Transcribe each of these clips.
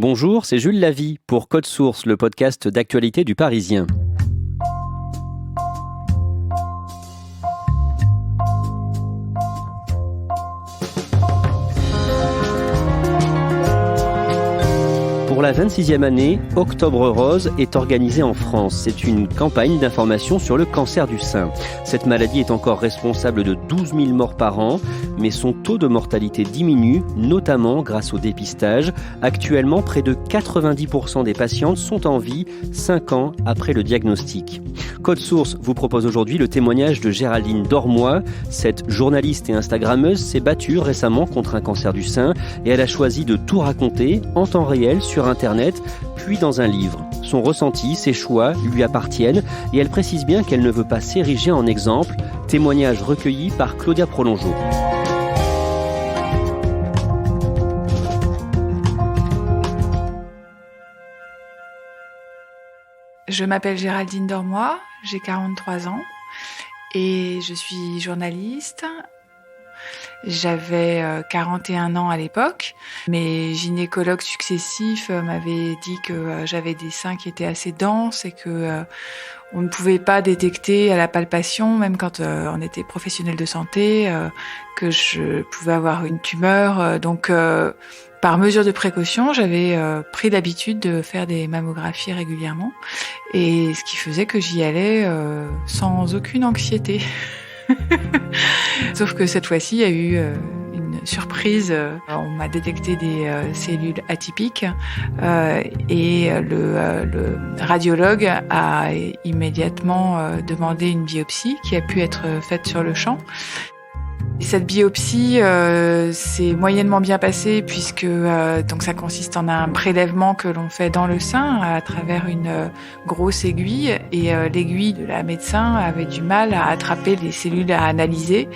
Bonjour, c'est Jules Lavie pour Code Source, le podcast d'actualité du Parisien. Pour la 26e année, Octobre Rose est organisée en France. C'est une campagne d'information sur le cancer du sein. Cette maladie est encore responsable de 12 000 morts par an, mais son taux de mortalité diminue, notamment grâce au dépistage. Actuellement, près de 90% des patientes sont en vie 5 ans après le diagnostic. Code Source vous propose aujourd'hui le témoignage de Géraldine Dormois. Cette journaliste et instagrammeuse s'est battue récemment contre un cancer du sein et elle a choisi de tout raconter en temps réel sur Internet, puis dans un livre. Son ressenti, ses choix lui appartiennent et elle précise bien qu'elle ne veut pas s'ériger en exemple. Témoignage recueilli par Claudia Prolongeau. Je m'appelle Géraldine Dormois, j'ai 43 ans et je suis journaliste. J'avais 41 ans à l'époque. Mes gynécologues successifs m'avaient dit que j'avais des seins qui étaient assez denses et que on ne pouvait pas détecter à la palpation, même quand on était professionnel de santé, que je pouvais avoir une tumeur. Donc, par mesure de précaution, j'avais pris l'habitude de faire des mammographies régulièrement, et ce qui faisait que j'y allais sans aucune anxiété. Sauf que cette fois-ci, il y a eu une surprise. On m'a détecté des cellules atypiques et le radiologue a immédiatement demandé une biopsie qui a pu être faite sur le champ. Cette biopsie s'est moyennement bien passée puisque donc ça consiste en un prélèvement que l'on fait dans le sein à travers une grosse aiguille, et l'aiguille de la médecin avait du mal à attraper les cellules à analyser,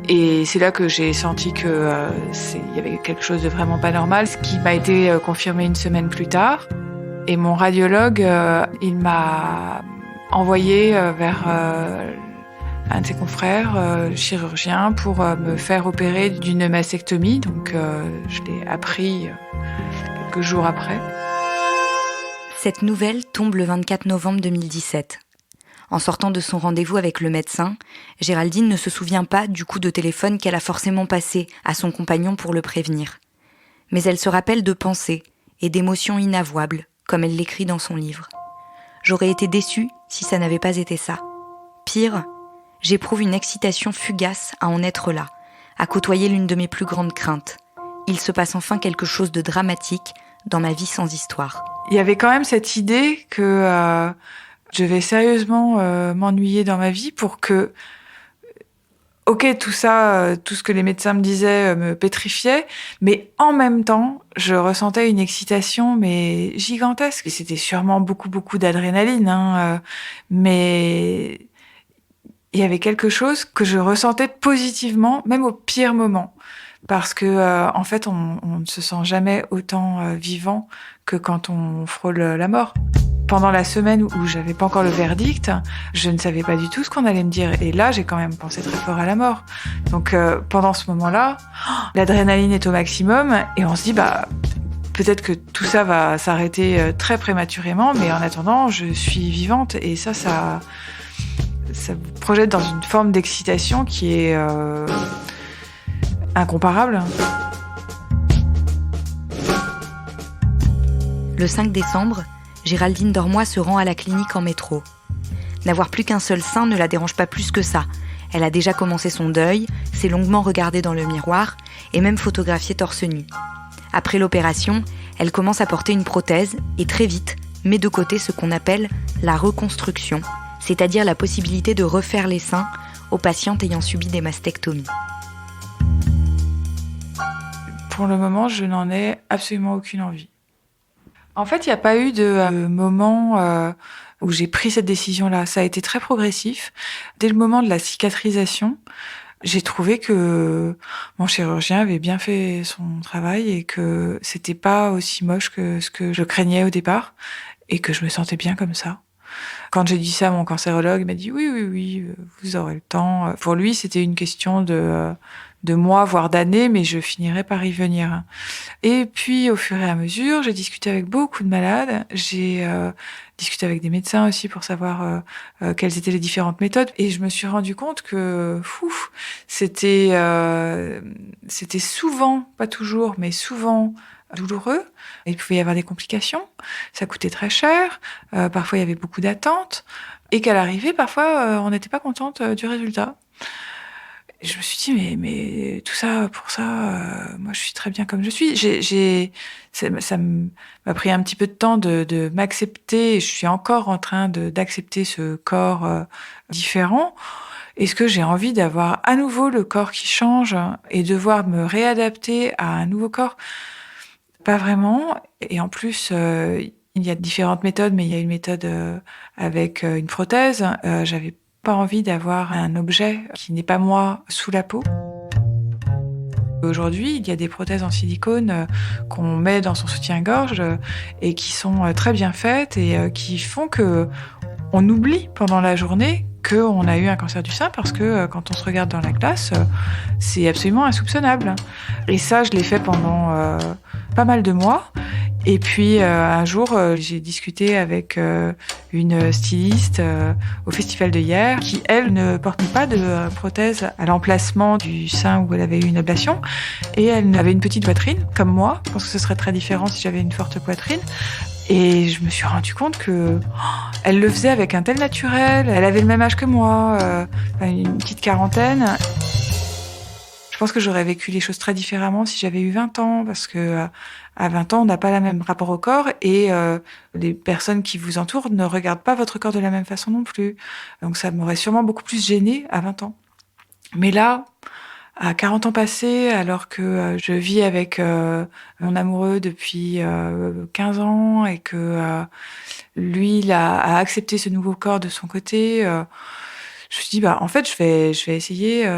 et c'est là que j'ai senti que il y avait quelque chose de vraiment pas normal, ce qui m'a été confirmé une semaine plus tard. Et mon radiologue il m'a envoyé vers un de ses confrères chirurgien pour me faire opérer d'une mastectomie. Donc je l'ai appris quelques jours après. Cette nouvelle tombe le 24 novembre 2017. En sortant de son rendez-vous avec le médecin, Géraldine ne se souvient pas du coup de téléphone qu'elle a forcément passé à son compagnon pour le prévenir. Mais elle se rappelle de pensées et d'émotions inavouables, comme elle l'écrit dans son livre. J'aurais été déçue si ça n'avait pas été ça. Pire, j'éprouve une excitation fugace à en être là, à côtoyer l'une de mes plus grandes craintes. Il se passe enfin quelque chose de dramatique dans ma vie sans histoire. Il y avait quand même cette idée que je vais sérieusement m'ennuyer dans ma vie pour que... Ok, tout ça, tout ce que les médecins me disaient me pétrifiait, mais en même temps, je ressentais une excitation mais gigantesque. C'était sûrement beaucoup d'adrénaline, mais... il y avait quelque chose que je ressentais positivement, même au pire moment. Parce que, en fait, on ne se sent jamais autant vivant que quand on frôle la mort. Pendant la semaine où j'avais pas encore le verdict, je ne savais pas du tout ce qu'on allait me dire. Et là, j'ai quand même pensé très fort à la mort. Donc, pendant ce moment-là, l'adrénaline est au maximum et on se dit, peut-être que tout ça va s'arrêter très prématurément, mais en attendant, je suis vivante. Et ça vous projette dans une forme d'excitation qui est incomparable. Le 5 décembre, Géraldine Dormois se rend à la clinique en métro. N'avoir plus qu'un seul sein ne la dérange pas plus que ça. Elle a déjà commencé son deuil, s'est longuement regardée dans le miroir et même photographiée torse nu. Après l'opération, elle commence à porter une prothèse et très vite met de côté ce qu'on appelle la reconstruction, c'est-à-dire la possibilité de refaire les seins aux patientes ayant subi des mastectomies. Pour le moment, je n'en ai absolument aucune envie. En fait, il n'y a pas eu de moment où j'ai pris cette décision-là. Ça a été très progressif. Dès le moment de la cicatrisation, j'ai trouvé que mon chirurgien avait bien fait son travail et que c'était pas aussi moche que ce que je craignais au départ et que je me sentais bien comme ça. Quand j'ai dit ça à mon cancérologue, il m'a dit oui, vous aurez le temps. Pour lui, c'était une question de mois, voire d'années, mais je finirais par y venir. Et puis, au fur et à mesure, j'ai discuté avec beaucoup de malades. J'ai discuté avec des médecins aussi pour savoir quelles étaient les différentes méthodes. Et je me suis rendu compte que c'était souvent, pas toujours, mais souvent douloureux. Il pouvait y avoir des complications. Ça coûtait très cher. Parfois, il y avait beaucoup d'attentes. Et qu'à l'arrivée, parfois, on n'était pas contente du résultat. Et je me suis dit, mais tout ça, pour ça, moi, je suis très bien comme je suis. Ça m'a pris un petit peu de temps de m'accepter. Je suis encore en train d'accepter ce corps différent. Est-ce que j'ai envie d'avoir à nouveau le corps qui change et devoir me réadapter à un nouveau corps ? Pas vraiment. Et en plus, il y a différentes méthodes, mais il y a une méthode avec une prothèse. J'avais pas envie d'avoir un objet qui n'est pas moi sous la peau. Aujourd'hui, il y a des prothèses en silicone qu'on met dans son soutien-gorge et qui sont très bien faites et qui font que on oublie pendant la journée qu'on a eu un cancer du sein parce que quand on se regarde dans la glace, c'est absolument insoupçonnable. Et ça, je l'ai fait pendant pas mal de mois. Et puis un jour, j'ai discuté avec une styliste au Festival de Hyères qui, elle, ne portait pas de prothèse à l'emplacement du sein où elle avait eu une ablation. Et elle avait une petite poitrine, comme moi. Je pense que ce serait très différent si j'avais une forte poitrine. Et je me suis rendu compte que elle le faisait avec un tel naturel. Elle avait le même âge que moi, une petite quarantaine. Je pense que j'aurais vécu les choses très différemment si j'avais eu 20 ans, parce que à 20 ans, on n'a pas le même rapport au corps et les personnes qui vous entourent ne regardent pas votre corps de la même façon non plus. Donc ça m'aurait sûrement beaucoup plus gênée à 20 ans. Mais là, à 40 ans passés, alors que je vis avec mon amoureux depuis 15 ans et que lui, il a accepté ce nouveau corps de son côté, je me suis dit, en fait, je vais essayer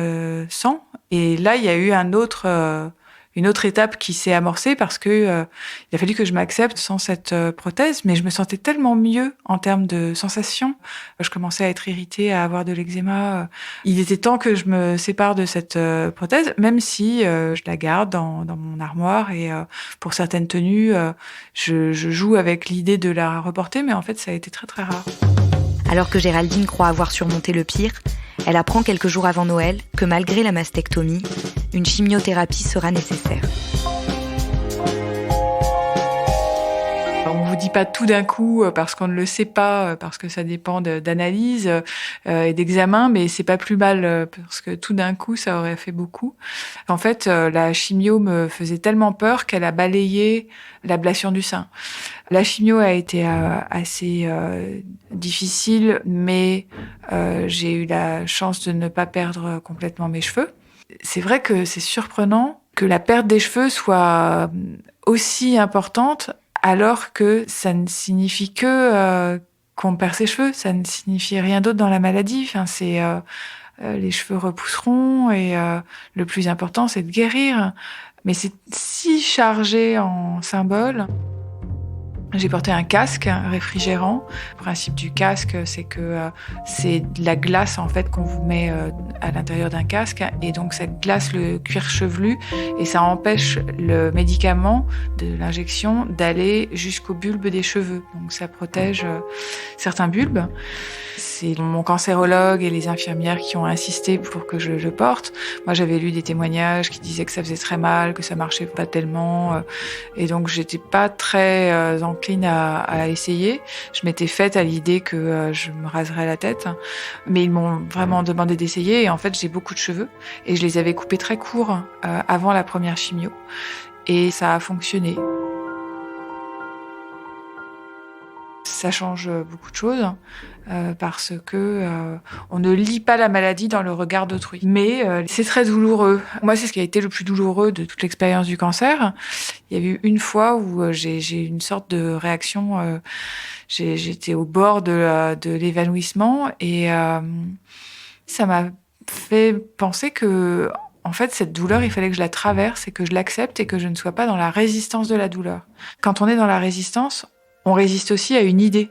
sans. Et là, il y a eu une autre étape qui s'est amorcée parce que il a fallu que je m'accepte sans cette prothèse, mais je me sentais tellement mieux en termes de sensations. Je commençais à être irritée, à avoir de l'eczéma. Il était temps que je me sépare de cette prothèse, même si je la garde dans mon armoire et pour certaines tenues, je joue avec l'idée de la reporter, mais en fait, ça a été très très rare. Alors que Géraldine croit avoir surmonté le pire, elle apprend quelques jours avant Noël que malgré la mastectomie, une chimiothérapie sera nécessaire. On ne vous dit pas tout d'un coup parce qu'on ne le sait pas, parce que ça dépend d'analyse et d'examen, mais c'est pas plus mal parce que tout d'un coup, ça aurait fait beaucoup. En fait, la chimio me faisait tellement peur qu'elle a balayé l'ablation du sein. La chimio a été assez difficile, mais j'ai eu la chance de ne pas perdre complètement mes cheveux. C'est vrai que c'est surprenant que la perte des cheveux soit aussi importante alors que ça ne signifie que qu'on perd ses cheveux. Ça ne signifie rien d'autre dans la maladie. Enfin, c'est les cheveux repousseront et le plus important, c'est de guérir. Mais c'est si chargé en symboles. J'ai porté un casque réfrigérant. Le principe du casque, c'est que c'est de la glace en fait qu'on vous met à l'intérieur d'un casque, et donc ça glace le cuir chevelu et ça empêche le médicament de l'injection d'aller jusqu'au bulbe des cheveux. Donc ça protège certains bulbes. C'est mon cancérologue et les infirmières qui ont insisté pour que je le porte. Moi, j'avais lu des témoignages qui disaient que ça faisait très mal, que ça marchait pas tellement, et donc j'étais pas très encline à essayer. Je m'étais faite à l'idée que je me raserais la tête, mais ils m'ont vraiment demandé d'essayer. Et en fait, j'ai beaucoup de cheveux et je les avais coupés très courts avant la première chimio, et ça a fonctionné. Ça change beaucoup de choses parce que on ne lit pas la maladie dans le regard d'autrui. Mais c'est très douloureux. Moi, c'est ce qui a été le plus douloureux de toute l'expérience du cancer. Il y a eu une fois où j'ai eu une sorte de réaction. J'étais au bord de l'évanouissement et ça m'a fait penser que en fait, cette douleur, il fallait que je la traverse et que je l'accepte et que je ne sois pas dans la résistance de la douleur. Quand on est dans la résistance, on résiste aussi à une idée.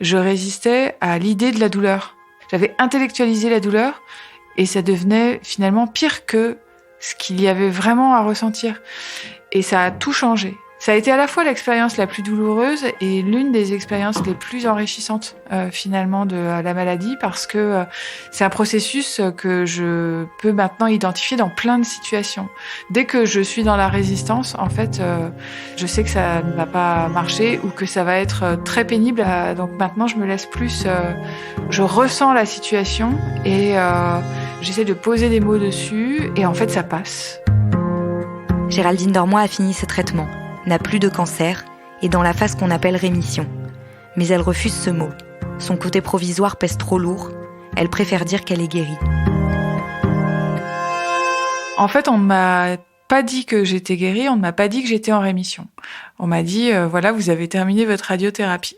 Je résistais à l'idée de la douleur. J'avais intellectualisé la douleur et ça devenait finalement pire que ce qu'il y avait vraiment à ressentir. Et ça a tout changé. Ça a été à la fois l'expérience la plus douloureuse et l'une des expériences les plus enrichissantes finalement de la maladie, parce que c'est un processus que je peux maintenant identifier dans plein de situations. Dès que je suis dans la résistance, en fait, je sais que ça ne va pas marcher ou que ça va être très pénible. Donc maintenant, je me laisse plus... je ressens la situation et j'essaie de poser des mots dessus et en fait, ça passe. Géraldine Dormoy a fini ses traitements, n'a plus de cancer, et dans la phase qu'on appelle rémission. Mais elle refuse ce mot. Son côté provisoire pèse trop lourd. Elle préfère dire qu'elle est guérie. En fait, on ne m'a pas dit que j'étais guérie, on ne m'a pas dit que j'étais en rémission. On m'a dit, voilà, vous avez terminé votre radiothérapie.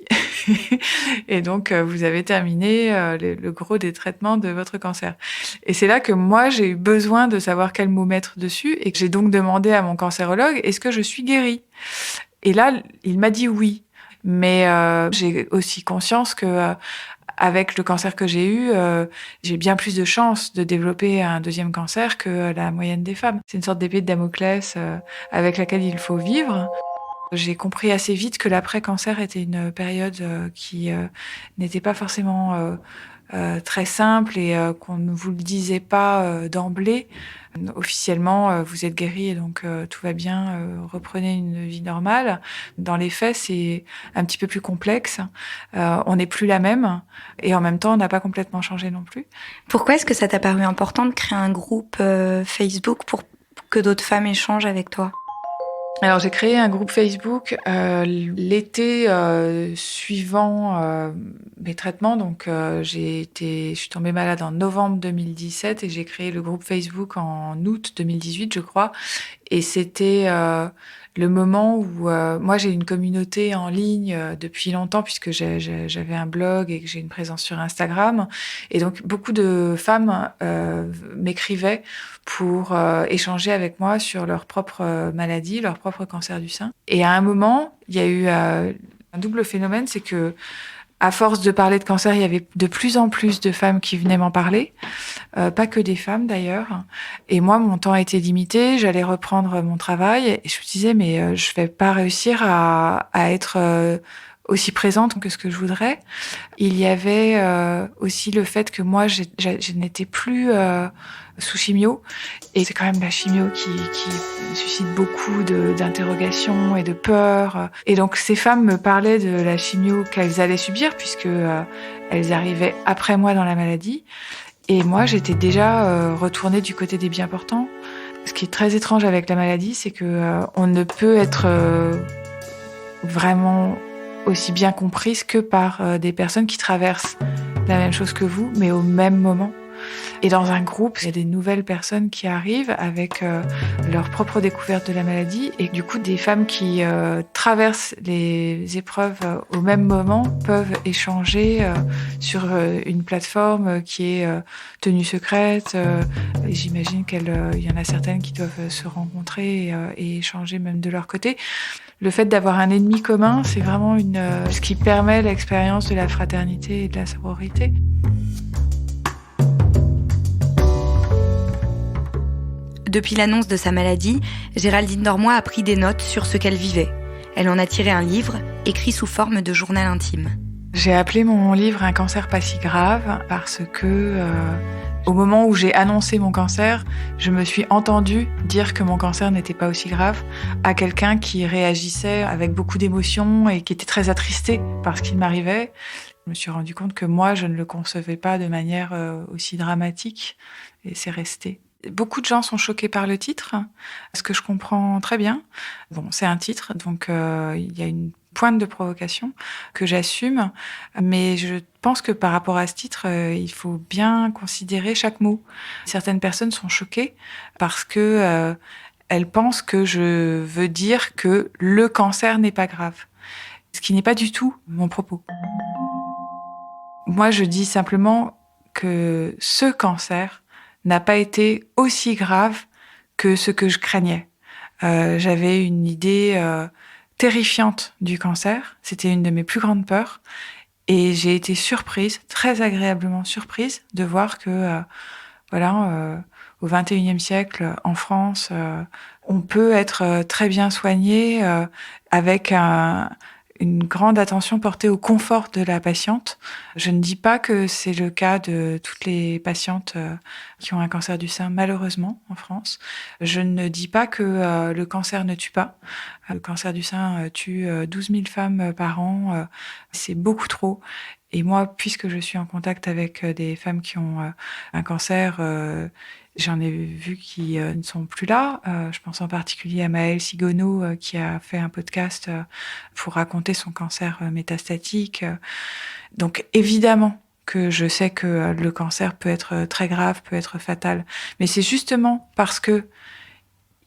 Et donc, vous avez terminé le gros des traitements de votre cancer. Et c'est là que moi, j'ai eu besoin de savoir quel mot mettre dessus et que j'ai donc demandé à mon cancérologue, est-ce que je suis guérie ? Et là, il m'a dit oui. Mais j'ai aussi conscience que avec le cancer que j'ai eu, j'ai bien plus de chances de développer un deuxième cancer que la moyenne des femmes. C'est une sorte d'épée de Damoclès avec laquelle il faut vivre. J'ai compris assez vite que l'après-cancer était une période qui n'était pas forcément très simple et qu'on ne vous le disait pas d'emblée. Officiellement, vous êtes guéri et donc tout va bien, reprenez une vie normale. Dans les faits, c'est un petit peu plus complexe. On n'est plus la même et en même temps, on n'a pas complètement changé non plus. Pourquoi est-ce que ça t'a paru important de créer un groupe Facebook pour que d'autres femmes échangent avec toi ? Alors, j'ai créé un groupe Facebook l'été suivant mes traitements. Donc, je suis tombée malade en novembre 2017 et j'ai créé le groupe Facebook en août 2018, je crois. Et c'était le moment où moi, j'ai une communauté en ligne depuis longtemps puisque j'avais un blog et que j'ai une présence sur Instagram. Et donc, beaucoup de femmes m'écrivaient pour échanger avec moi sur leur propre maladie, leur propre cancer du sein. Et à un moment, il y a eu un double phénomène, c'est que à force de parler de cancer, il y avait de plus en plus de femmes qui venaient m'en parler, pas que des femmes d'ailleurs. Et moi, mon temps était limité, j'allais reprendre mon travail et je me disais mais je vais pas réussir à être aussi présente que ce que je voudrais. Il y avait aussi le fait que moi, je n'étais plus sous chimio. Et c'est quand même la chimio qui suscite beaucoup d'interrogations et de peurs. Et donc, ces femmes me parlaient de la chimio qu'elles allaient subir puisque elles arrivaient après moi dans la maladie. Et moi, j'étais déjà retournée du côté des bien portants. Ce qui est très étrange avec la maladie, c'est que on ne peut être vraiment aussi bien comprise que par des personnes qui traversent la même chose que vous, mais au même moment. Et dans un groupe, il y a des nouvelles personnes qui arrivent avec leur propre découverte de la maladie. Et du coup, des femmes qui traversent les épreuves au même moment peuvent échanger sur une plateforme qui est tenue secrète. Et j'imagine qu'il y en a certaines qui doivent se rencontrer et échanger même de leur côté. Le fait d'avoir un ennemi commun, c'est vraiment ce qui permet l'expérience de la fraternité et de la sororité. Depuis l'annonce de sa maladie, Géraldine Dormoy a pris des notes sur ce qu'elle vivait. Elle en a tiré un livre, écrit sous forme de journal intime. J'ai appelé mon livre « Un cancer pas si grave » parce que au moment où j'ai annoncé mon cancer, je me suis entendue dire que mon cancer n'était pas aussi grave à quelqu'un qui réagissait avec beaucoup d'émotions et qui était très attristé par ce qu'il m'arrivait. Je me suis rendu compte que moi, je ne le concevais pas de manière aussi dramatique et c'est resté. Beaucoup de gens sont choqués par le titre, ce que je comprends très bien. Bon, c'est un titre, donc il y a une pointe de provocation que j'assume, mais je pense que par rapport à ce titre, il faut bien considérer chaque mot. Certaines personnes sont choquées parce que elles pensent que je veux dire que le cancer n'est pas grave, ce qui n'est pas du tout mon propos. Moi, je dis simplement que ce cancer n'a pas été aussi grave que ce que je craignais. J'avais une idée terrifiante du cancer. C'était une de mes plus grandes peurs. Et j'ai été surprise, très agréablement surprise, de voir que, au XXIe siècle, en France, on peut être très bien soigné avec une grande attention portée au confort de la patiente. Je ne dis pas que c'est le cas de toutes les patientes qui ont un cancer du sein, malheureusement, en France. Je ne dis pas que le cancer ne tue pas. Le cancer du sein tue 12 000 femmes par an. C'est beaucoup trop. Et moi, puisque je suis en contact avec des femmes qui ont un cancer, j'en ai vu qui ne sont plus là. Je pense en particulier à Maëlle Sigono qui a fait un podcast pour raconter son cancer métastatique. Donc évidemment que je sais que le cancer peut être très grave, peut être fatal. Mais c'est justement parce que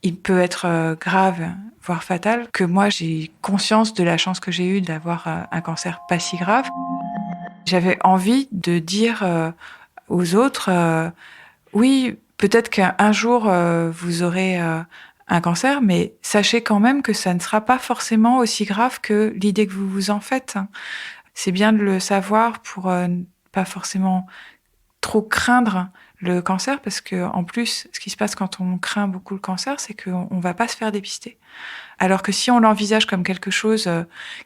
il peut être grave, voire fatal, que moi j'ai conscience de la chance que j'ai eue d'avoir un cancer pas si grave. J'avais envie de dire aux autres, oui, peut-être qu'un jour vous aurez un cancer, mais sachez quand même que ça ne sera pas forcément aussi grave que l'idée que vous vous en faites. C'est bien de le savoir pour ne pas forcément trop craindre le cancer, parce que en plus, ce qui se passe quand on craint beaucoup le cancer, c'est qu'on va pas se faire dépister. Alors que si on l'envisage comme quelque chose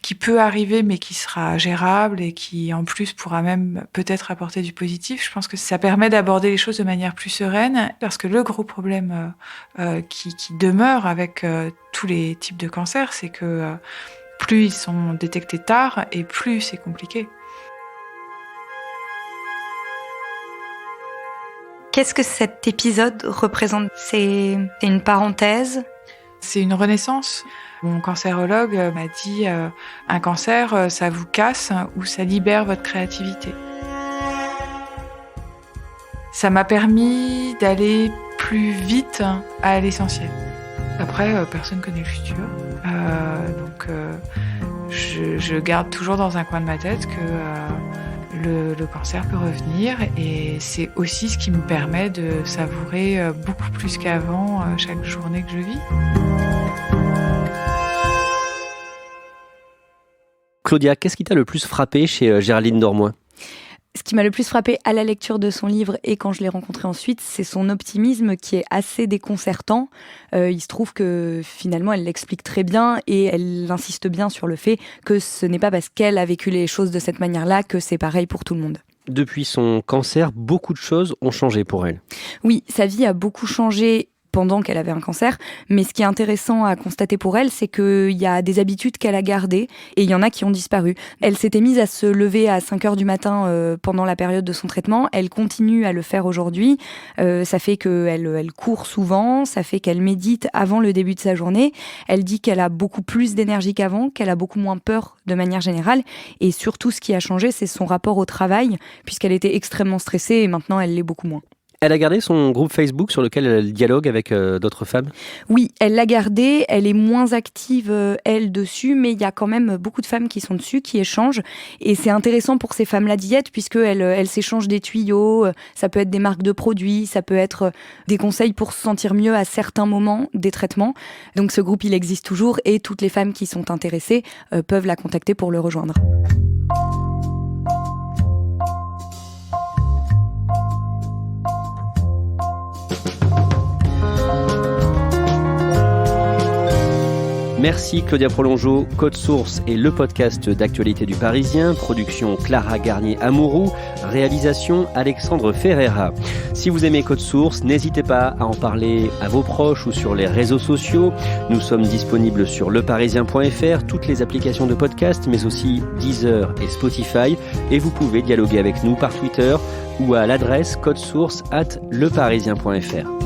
qui peut arriver, mais qui sera gérable et qui, en plus, pourra même peut-être apporter du positif, je pense que ça permet d'aborder les choses de manière plus sereine, parce que le gros problème qui demeure avec tous les types de cancers, c'est que plus ils sont détectés tard et plus c'est compliqué. Qu'est-ce que cet épisode représente ? C'est une parenthèse ? C'est une renaissance. Mon cancérologue m'a dit un cancer, ça vous casse ou ça libère votre créativité. Ça m'a permis d'aller plus vite à l'essentiel. Après, personne ne connaît le futur. Donc, je garde toujours dans un coin de ma tête que le cancer peut revenir, et c'est aussi ce qui me permet de savourer beaucoup plus qu'avant chaque journée que je vis. Claudia, qu'est-ce qui t'a le plus frappé chez Géraldine Dormois ? Ce qui m'a le plus frappé à la lecture de son livre et quand je l'ai rencontré ensuite, c'est son optimisme qui est assez déconcertant. Il se trouve que finalement, elle l'explique très bien et elle insiste bien sur le fait que ce n'est pas parce qu'elle a vécu les choses de cette manière-là que c'est pareil pour tout le monde. Depuis son cancer, beaucoup de choses ont changé pour elle. Oui, sa vie a beaucoup changé pendant qu'elle avait un cancer, mais ce qui est intéressant à constater pour elle, c'est qu'il y a des habitudes qu'elle a gardées et il y en a qui ont disparu. Elle s'était mise à se lever à 5h du matin pendant la période de son traitement, elle continue à le faire aujourd'hui, ça fait qu'elle court souvent, ça fait qu'elle médite avant le début de sa journée, elle dit qu'elle a beaucoup plus d'énergie qu'avant, qu'elle a beaucoup moins peur de manière générale, et surtout ce qui a changé, c'est son rapport au travail, puisqu'elle était extrêmement stressée et maintenant elle l'est beaucoup moins. Elle a gardé son groupe Facebook sur lequel elle dialogue avec d'autres femmes ? Oui, elle l'a gardé. Elle est moins active, elle, dessus, mais il y a quand même beaucoup de femmes qui sont dessus, qui échangent. Et c'est intéressant pour ces femmes-là d'y être, puisqu'elles s'échangent des tuyaux. Ça peut être des marques de produits, ça peut être des conseils pour se sentir mieux à certains moments des traitements. Donc ce groupe, il existe toujours et toutes les femmes qui sont intéressées peuvent la contacter pour le rejoindre. Merci Claudia Prolongeau. Code Source est le podcast d'actualité du Parisien. Production Clara Garnier-Amouroux. Réalisation Alexandre Ferreira. Si vous aimez Code Source, n'hésitez pas à en parler à vos proches ou sur les réseaux sociaux. Nous sommes disponibles sur leparisien.fr, toutes les applications de podcast, mais aussi Deezer et Spotify. Et vous pouvez dialoguer avec nous par Twitter ou à l'adresse codesource@leparisien.fr.